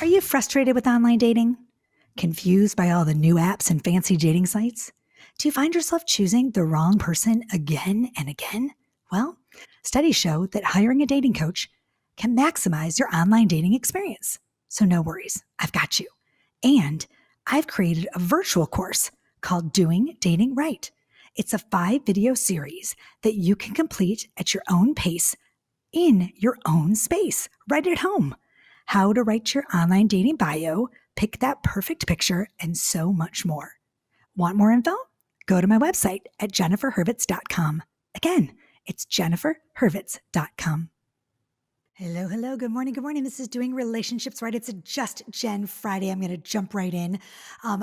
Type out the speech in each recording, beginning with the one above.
Are you frustrated with online dating? Confused by all the new apps and fancy dating sites? Do you find yourself choosing the wrong person again and again? Well, studies show that hiring a dating coach can maximize your online dating experience. So no worries, I've got you. And I've created a virtual course called Doing Dating Right. It's a 5 video series that you can complete at your own pace in your own space, right at home. How to write your online dating bio, pick that perfect picture, and so much more. Want more info? Go to my website at jenniferhurwitz.com. Again, it's jenniferhurwitz.com. Hello. Good morning. This is Doing Relationships Right. It's a Just Jen Friday. I'm going to jump right in.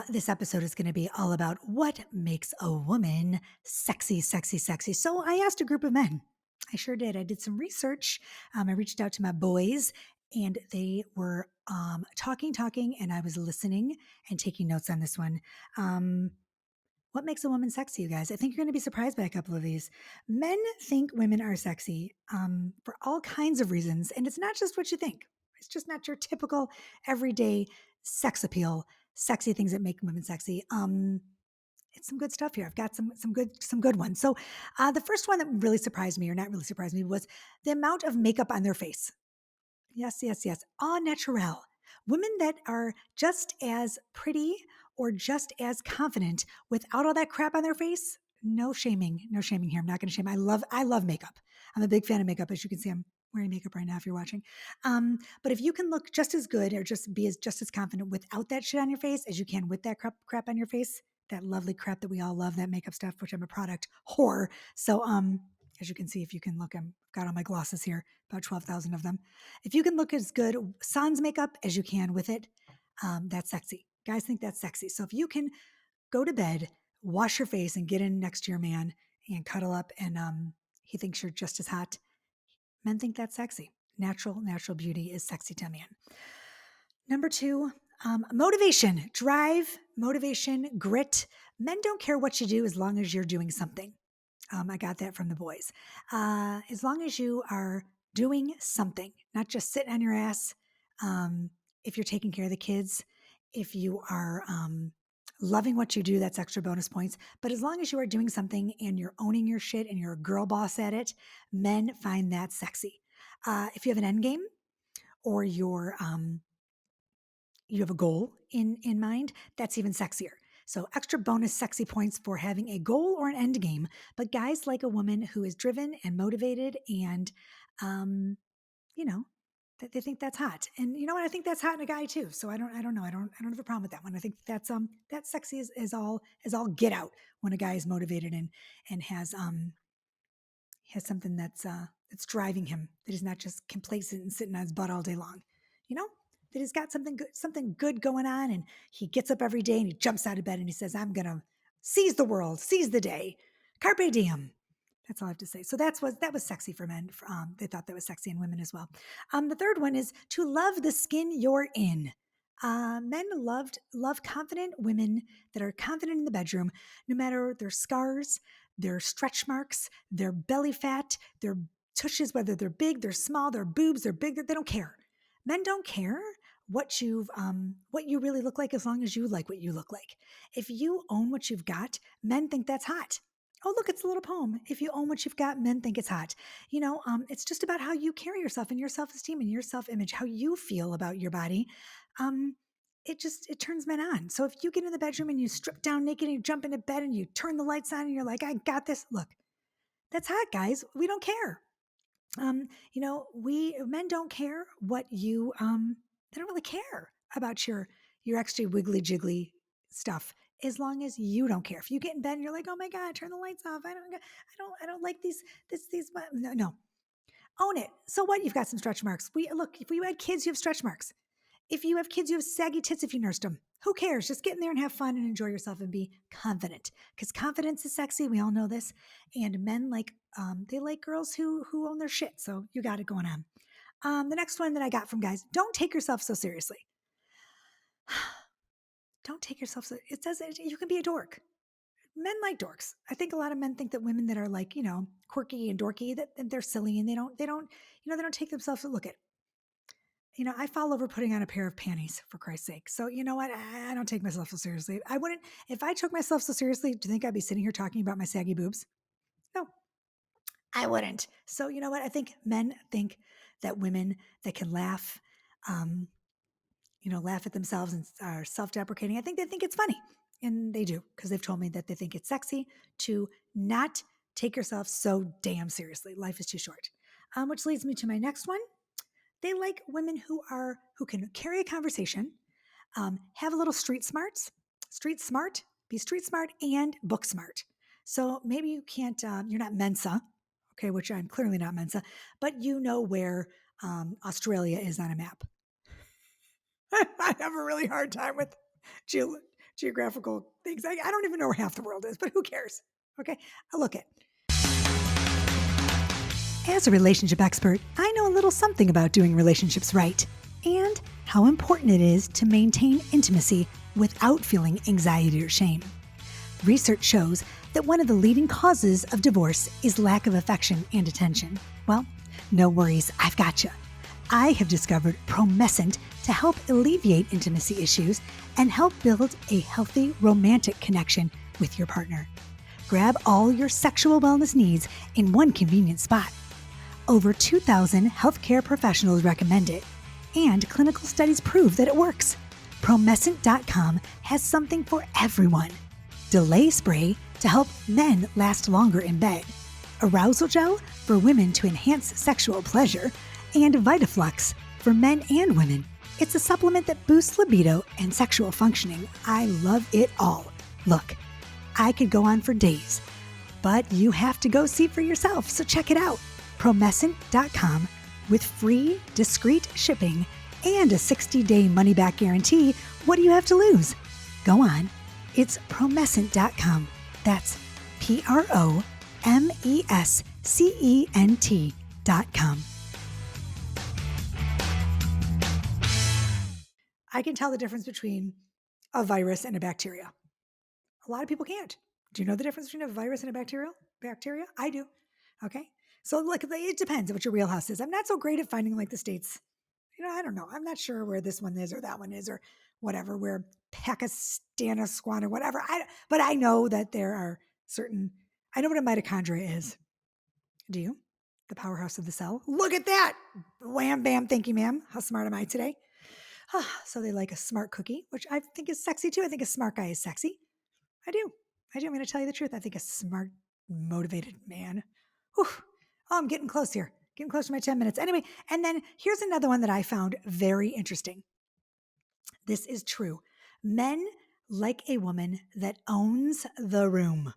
This episode is going to be all about what makes a woman sexy. So I asked a group of men. I sure did. I did some research. I reached out to my boys and they were talking, and I was listening and taking notes on this one. What makes a woman sexy, you guys? I think you're going to be surprised by a couple of these. Men think women are sexy for all kinds of reasons, and it's not just what you think. It's just not your typical everyday sex appeal, sexy things that make women sexy. It's some good stuff here. I've got some good ones. So the first one that really surprised me, or not really surprised me, was the amount of makeup on their face. Yes. Au naturel. Women that are just as pretty or just as confident without all that crap on their face. No shaming here. I'm not going to shame. I love makeup. I'm a big fan of makeup. As you can see, I'm wearing makeup right now if you're watching. But if you can look just as good or just be just as confident without that shit on your face as you can with that crap on your face, that lovely crap that we all love, that makeup stuff, which I'm a product whore. So, as you can see, if you can look, I've got all my glosses here, about 12,000 of them. If you can look as good sans makeup as you can with it, that's sexy. Guys think that's sexy. So if you can go to bed, wash your face, and get in next to your man and cuddle up, and he thinks you're just as hot, men think that's sexy. Natural beauty is sexy to a man. Number two, motivation, drive, motivation, grit. Men don't care what you do as long as you're doing something. I got that from the boys. As long as you are doing something, not just sitting on your ass. If you're taking care of the kids, if you are loving what you do, that's extra bonus points. But as long as you are doing something and you're owning your shit and you're a girl boss at it, men find that sexy. If you have an end game or you have a goal in mind, that's even sexier. So extra bonus sexy points for having a goal or an end game. But guys like a woman who is driven and motivated and, you know, they think that's hot. And you know what? I think that's hot in a guy too. So I don't know. I don't have a problem with that one. I think that's sexy is all get out when a guy is motivated and has something that's driving him, that he's not just complacent and sitting on his butt all day long. You know, that he's got something good going on, and he gets up every day and he jumps out of bed and he says, "I'm gonna seize the world, seize the day, carpe diem." That's all I have to say. So that was sexy for men. They thought that was sexy in women as well. The third one is to love the skin you're in. Men love confident women that are confident in the bedroom, no matter their scars, their stretch marks, their belly fat, their tushes, whether they're big, they're small, their boobs, they're big. They don't care. Men don't care what you really look like as long as you like what you look like. If you own what you've got, men think that's hot. Oh, look, it's a little poem. If you own what you've got, men think it's hot. It's just about how you carry yourself and your self-esteem and your self-image, how you feel about your body. It turns men on. So if you get in the bedroom and you strip down naked and you jump into bed and you turn the lights on and you're like, I got this. Look, that's hot, guys. We don't care. We men don't care what you, they don't really care about your extra wiggly jiggly stuff, as long as you don't care. If you get in bed and you're like, oh my God, turn the lights off. I don't like these, no, own it. So what? You've got some stretch marks. If you had kids, you have stretch marks. If you have kids, you have saggy tits if you nursed them. Who cares? Just get in there and have fun and enjoy yourself and be confident. Because confidence is sexy. We all know this. And men they like girls who own their shit. So you got it going on. The next one that I got from guys: don't take yourself so seriously. Don't take yourself so. It says you can be a dork. Men like dorks. I think a lot of men think that women that are quirky and dorky, that they're silly and they don't take themselves. Look at I fall over putting on a pair of panties, for Christ's sake. So, you know what? I don't take myself so seriously. I wouldn't, if I took myself so seriously, do you think I'd be sitting here talking about my saggy boobs? No, I wouldn't. So, you know what? I think men think that women that can laugh, um, laugh at themselves and are self deprecating, I think they think it's funny. And they do, because they've told me that they think it's sexy to not take yourself so damn seriously. Life is too short. Which leads me to my next one. They like women who can carry a conversation, have a little street smart, be street smart and book smart. So maybe you can't, you're not Mensa, okay, which I'm clearly not Mensa, but you know where Australia is on a map. I have a really hard time with geographical things. I don't even know where half the world is, but who cares? Okay, I look at. As a relationship expert, I know a little something about doing relationships right and how important it is to maintain intimacy without feeling anxiety or shame. Research shows that one of the leading causes of divorce is lack of affection and attention. Well, no worries, I've got you. I have discovered Promescent to help alleviate intimacy issues and help build a healthy romantic connection with your partner. Grab all your sexual wellness needs in one convenient spot. Over 2,000 healthcare professionals recommend it, and clinical studies prove that it works. Promescent.com has something for everyone. Delay spray to help men last longer in bed, arousal gel for women to enhance sexual pleasure, and Vitaflux for men and women. It's a supplement that boosts libido and sexual functioning. I love it all. Look, I could go on for days, but you have to go see for yourself, so check it out. Promescent.com with free, discreet shipping and a 60-day money-back guarantee. What do you have to lose? Go on. It's Promescent.com. That's Promescent.com. I can tell the difference between a virus and a bacteria. A lot of people can't. Do you know the difference between a virus and a bacteria? I do. Okay. So like it depends on what your wheelhouse is. I'm not so great at finding like the states. I don't know. I'm not sure where this one is or that one is or whatever, where Pakistanisquan or whatever. But I know that there are I know what a mitochondria is. Do you? The powerhouse of the cell. Look at that. Wham, bam. Thank you, ma'am. How smart am I today? So they like a smart cookie, which I think is sexy too. I think a smart guy is sexy. I do. I'm going to tell you the truth. I think a smart, motivated man. Whew. Oh, I'm getting close here. Getting close to my 10 minutes. Anyway, and then here's another one that I found very interesting. This is true. Men like a woman that owns the room,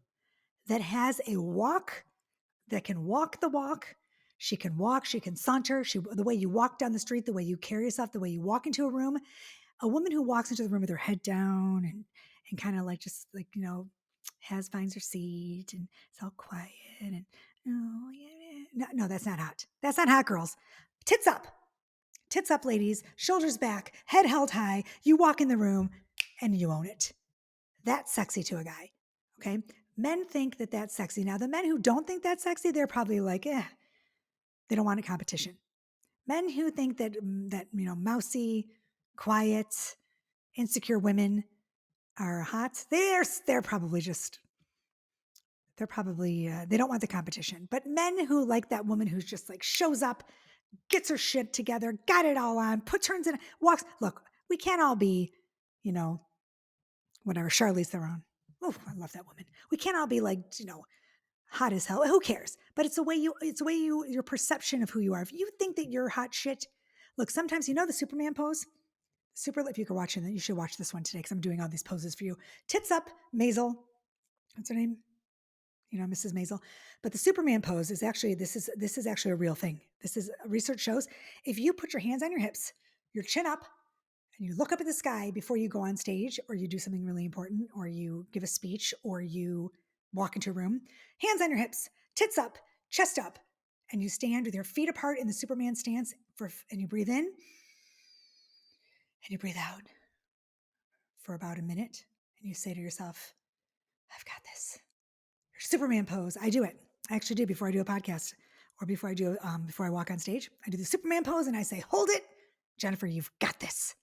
that has a walk, that can walk the walk. She can walk, she can saunter. The way you walk down the street, the way you carry yourself, the way you walk into a room. A woman who walks into the room with her head down and kind of like just like, finds her seat and it's all quiet and oh yeah. No, that's not hot. That's not hot, girls. Tits up, ladies, shoulders back, head held high. You walk in the room and you own it. That's sexy to a guy. Okay. Men think that that's sexy. Now, the men who don't think that's sexy, they're probably like, they don't want a competition. Men who think that mousy, quiet, insecure women are hot, they're probably they don't want the competition. But men who like that woman who's just like shows up, gets her shit together, got it all on, turns in, walks. Look, we can't all be, whatever, Charlize Theron. Oh, I love that woman. We can't all be like, hot as hell. Who cares? But it's your perception of who you are. If you think that you're hot shit, look, sometimes the Superman pose. If you could watch it, you should watch this one today because I'm doing all these poses for you. Tits up, Maisel. What's her name? Mrs. Maisel. But the Superman pose is actually this is actually a real thing. Research shows if you put your hands on your hips, your chin up, and you look up at the sky before you go on stage or you do something really important or you give a speech or you walk into a room, hands on your hips, tits up, chest up, and you stand with your feet apart in the Superman stance and you breathe in and you breathe out for about a minute and you say to yourself, I've got this. Your Superman pose. I do it. I actually do before I do a podcast or before I walk on stage. I do the Superman pose and I say, hold it, Jennifer, you've got this.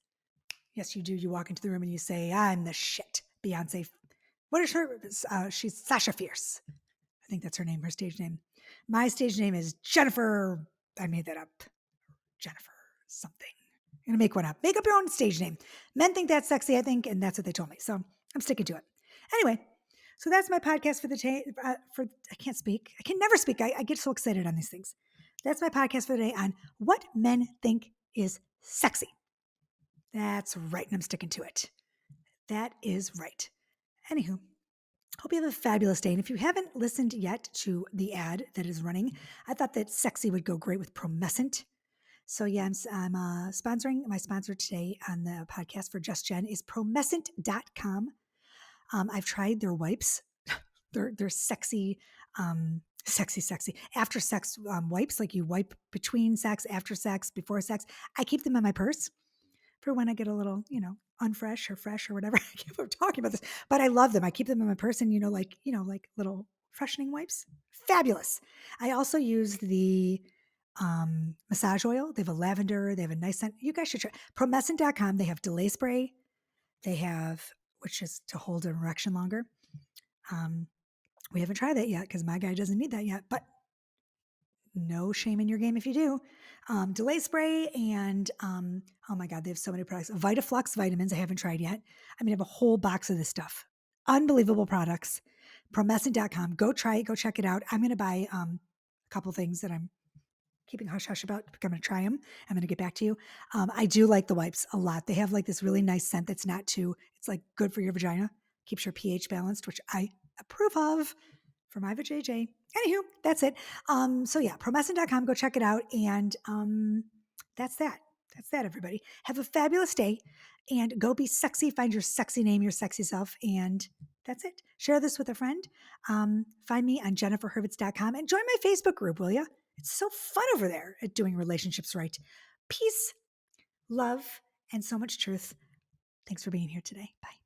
Yes, you do. You walk into the room and you say, I'm the shit. Beyonce. What is her? She's Sasha Fierce. I think that's her name, her stage name. My stage name is Jennifer. I made that up. Jennifer something. I'm going to make one up. Make up your own stage name. Men think that's sexy, I think, and that's what they told me. So I'm sticking to it. Anyway, so that's my podcast for the day. I can't speak. I can never speak. I get so excited on these things. That's my podcast for the day on what men think is sexy. That's right, and I'm sticking to it. That is right. Anywho, hope you have a fabulous day. And if you haven't listened yet to the ad that is running, I thought that sexy would go great with Promescent. So yeah, I'm sponsoring. My sponsor today on the podcast for Just Jen is Promescent.com. I've tried their wipes. They're sexy, sexy after sex wipes. Like you wipe between sex, after sex, before sex. I keep them in my purse for when I get a little, unfresh or fresh or whatever. I keep talking about this, but I love them. I keep them in my purse, and like little freshening wipes. Fabulous. I also use the massage oil. They have a lavender. They have a nice scent. You guys should try Promescent.com. They have delay spray. They have, which is to hold an erection longer. We haven't tried that yet because my guy doesn't need that yet, but no shame in your game if you do. Delay spray and oh my God, they have so many products. VitaFlux vitamins I haven't tried yet. I have a whole box of this stuff. Unbelievable products. Promescent.com. Go try it. Go check it out. I'm going to buy a couple things that I'm keeping hush hush about. I'm going to try them. I'm going to get back to you. I do like the wipes a lot. They have like this really nice scent that's not too, it's like good for your vagina. Keeps your pH balanced, which I approve of for my vajayjay. Anywho, that's it. So yeah, Promescent.com, go check it out. And that's that. That's that, everybody. Have a fabulous day and go be sexy. Find your sexy name, your sexy self. And that's it. Share this with a friend. Find me on jenniferhurwitz.com and join my Facebook group, will you? It's so fun over there at doing relationships right. Peace, love, and so much truth. Thanks for being here today. Bye.